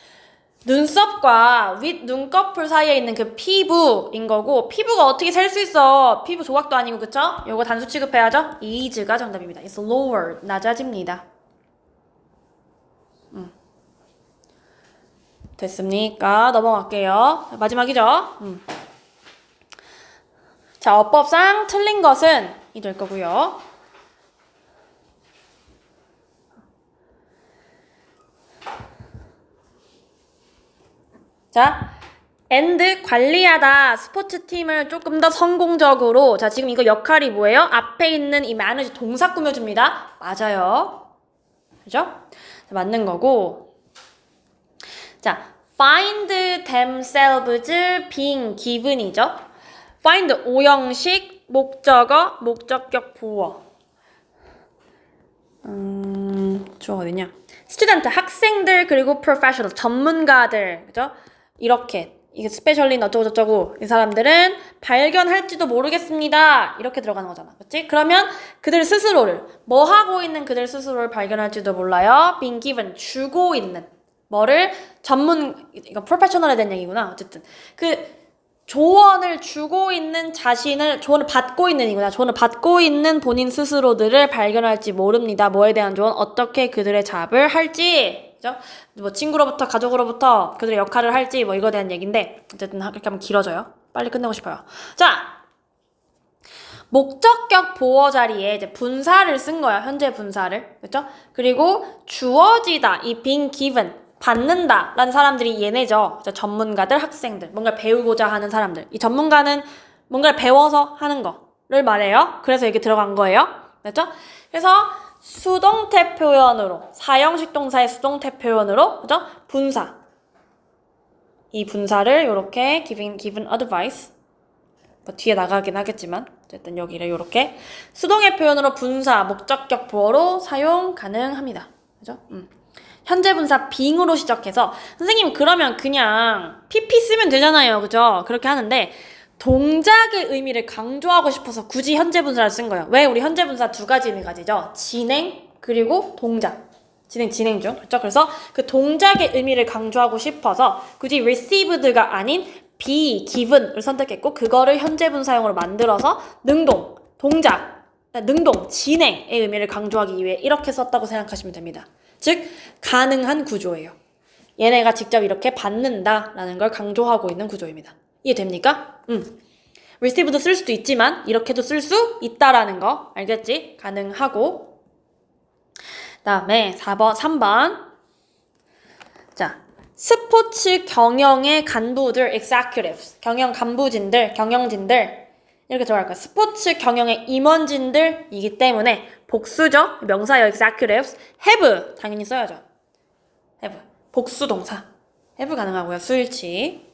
눈썹과 윗 눈꺼풀 사이에 있는 그 피부인 거고, 피부가 어떻게 셀 수 있어? 피부 조각도 아니고, 그쵸? 요거 단수 취급해야죠? is가 정답입니다. It's lower, 낮아집니다. 됐습니까? 넘어갈게요. 마지막이죠? 자, 어법상 틀린 것은 이 될 거고요. 자, and 관리하다 스포츠팀을 조금 더 성공적으로. 자, 지금 이거 역할이 뭐예요? 앞에 있는 이 manage 동사 꾸며줍니다. 맞아요. 그죠? 자, 맞는 거고. 자, find themselves being given이죠. find 오형식, 목적어, 목적격 보어. 주어 어디냐? student 학생들, 그리고 professional 전문가들. 그죠? 이렇게 이게 스페셜린 어쩌고저쩌고 이 사람들은 발견할지도 모르겠습니다. 이렇게 들어가는 거잖아. 그치? 그러면 그들 스스로를 뭐 하고 있는 그들 스스로를 발견할지도 몰라요. being given 주고 있는 뭐를 이거 프로페셔널에 대한 얘기구나. 어쨌든 그 조언을 주고 있는 조언을 받고 있는 이구나. 조언을 받고 있는 본인 스스로들을 발견할지 모릅니다. 뭐에 대한 조언, 어떻게 그들의 잡을 할지. 그죠? 뭐 친구로부터 가족으로부터 그들의 역할을 할지 뭐 이거에 대한 얘기인데 어쨌든 그렇게 하면 길어져요. 빨리 끝내고 싶어요. 자, 목적격 보어 자리에 이제 분사를 쓴 거야. 현재 분사를. 그죠? 그리고 주어지다, 이 being given, 받는다 라는 사람들이 얘네죠. 전문가들, 학생들, 뭔가를 배우고자 하는 사람들. 이 전문가는 뭔가를 배워서 하는 거를 말해요. 그래서 여기 들어간 거예요. 그렇죠? 그래서 수동태 표현으로, 사형식 동사의 수동태 표현으로, 그죠? 분사. 이 분사를 이렇게 given advice. 뭐 뒤에 나가긴 하겠지만 어쨌든 여기를 이렇게 수동의 표현으로 분사, 목적격 보어로 사용 가능합니다. 그죠? 현재 분사 being으로 시작해서 선생님 그러면 그냥 pp 쓰면 되잖아요. 그죠? 그렇게 하는데 동작의 의미를 강조하고 싶어서 굳이 현재 분사를 쓴 거예요. 왜? 우리 현재 분사 두 가지 의미 가지죠. 진행 그리고 동작. 진행 중. 그렇죠? 그래서 그 동작의 의미를 강조하고 싶어서 굳이 received가 아닌 be given을 선택했고 그거를 현재 분사형으로 만들어서 능동, 동작, 능동, 진행의 의미를 강조하기 위해 이렇게 썼다고 생각하시면 됩니다. 즉 가능한 구조예요. 얘네가 직접 이렇게 받는다라는 걸 강조하고 있는 구조입니다. 이해됩니까? receive도 쓸 수도 있지만 이렇게도 쓸 수 있다라는 거 알겠지? 가능하고. 다음에 3번. 자, 스포츠 경영의 간부들, executives, 경영 간부진들, 경영진들 이렇게 들어갈 거예요. 스포츠 경영의 임원진들이기 때문에 복수죠. 명사예요. executives. have 당연히 써야죠. have. 복수 동사. have 가능하고요. 수일치.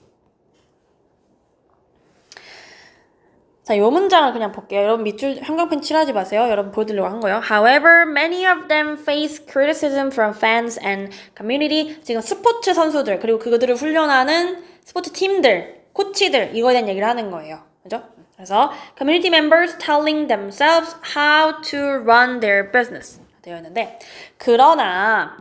자, 요 문장을 그냥 볼게요. 여러분 밑줄 형광펜 칠하지 마세요. 여러분 보여드리려고 한 거예요. However, many of them face criticism from fans and community. 지금 스포츠 선수들 그리고 그들을 훈련하는 스포츠 팀들, 코치들 이거에 대한 얘기를 하는 거예요. 그죠? 그래서 community members telling themselves how to run their business 되어 있는데 그러나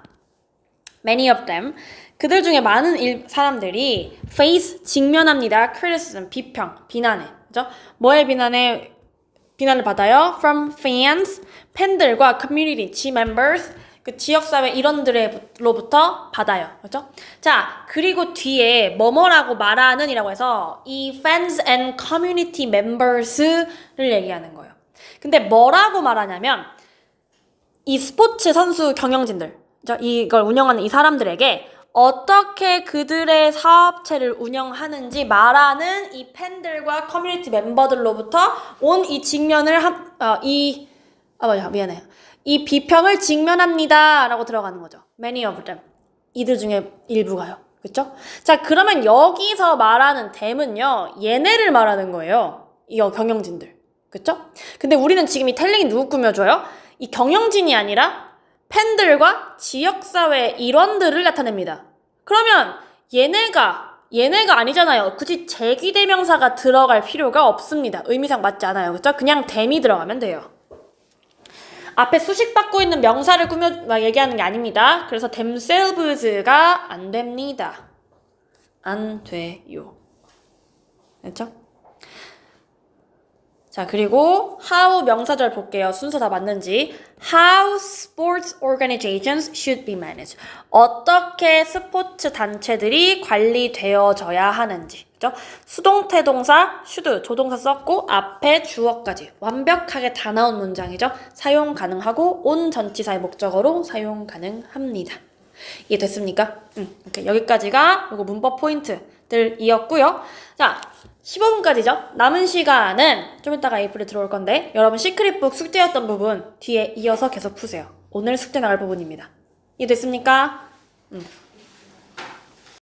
many of them 그들 중에 많은 사람들이 face 직면합니다. criticism 비평, 비난에 그죠? 뭐에 비난을 받아요? From fans 팬들과 community, 지 members 그 지역사회 일원들로부터 받아요. 그렇죠? 자, 그리고 뒤에 뭐뭐라고 말하는 이라고 해서 이 fans and community members를 얘기하는 거예요. 근데 뭐라고 말하냐면 이 스포츠 선수 경영진들, 이걸 운영하는 이 사람들에게 어떻게 그들의 사업체를 운영하는지 말하는 이 팬들과 커뮤니티 멤버들로부터 온 이 직면을 미안해요. 이 비평을 직면합니다. 라고 들어가는 거죠. Many of them. 이들 중에 일부가요. 그쵸? 자, 그러면 여기서 말하는 them은요. 얘네를 말하는 거예요. 이 경영진들. 그쵸? 근데 우리는 지금 이 텔링이 누구 꾸며줘요? 이 경영진이 아니라 팬들과 지역사회 일원들을 나타냅니다. 그러면 얘네가 아니잖아요. 굳이 제기대명사가 들어갈 필요가 없습니다. 의미상 맞지 않아요. 그쵸? 그냥 them이 들어가면 돼요. 앞에 수식 받고 있는 명사를 얘기하는 게 아닙니다. 그래서 themselves가 안 됩니다. 안 돼요. 됐죠? 자, 그리고 how 명사절 볼게요. 순서 다 맞는지. How sports organizations should be managed. 어떻게 스포츠 단체들이 관리되어져야 하는지. 그죠? 수동태 동사 should 조동사 썼고 앞에 주어까지 완벽하게 다 나온 문장이죠. 사용 가능하고 온 전치사의 목적어로 사용 가능합니다. 이해됐습니까? 오케이. 여기까지가 요거 문법 포인트들이었고요. 자, 15분까지죠. 남은 시간은 좀 이따가 에이프릴 들어올 건데 여러분 시크릿북 숙제였던 부분 뒤에 이어서 계속 푸세요. 오늘 숙제 나갈 부분입니다. 이해됐습니까?